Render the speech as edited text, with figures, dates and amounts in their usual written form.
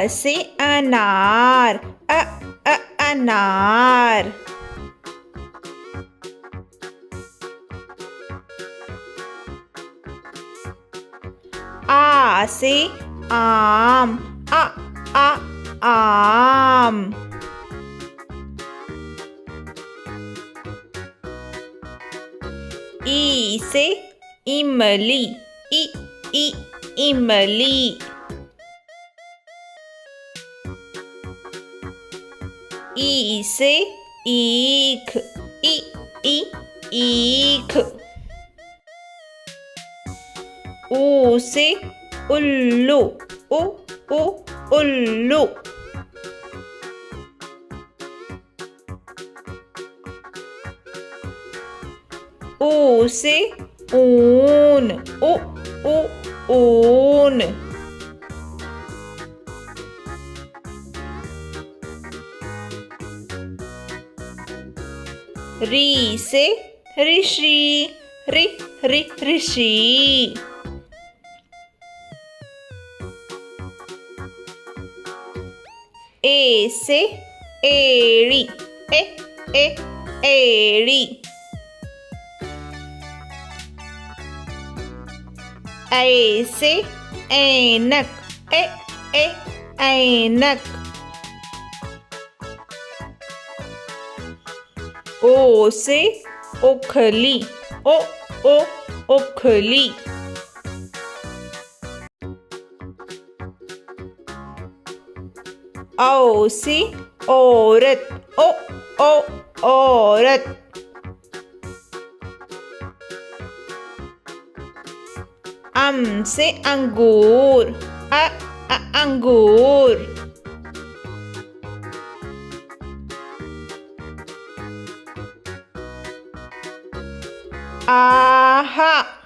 से अनार, अनार। आ से आम, आम। ई से इमली, इमली। ई से ईख, ईख। ऊ से उल्लू, उल्लू। ऊ से ऊन, ऊन। री से ऋषि, ऋषि। ए से एड़ी, एड़ी। ऐ से ऐनक, ऐनक। ओ से ओखली, ओखली। औ से औरत, औरत। अम से अंगूर, अंगूर। आहा,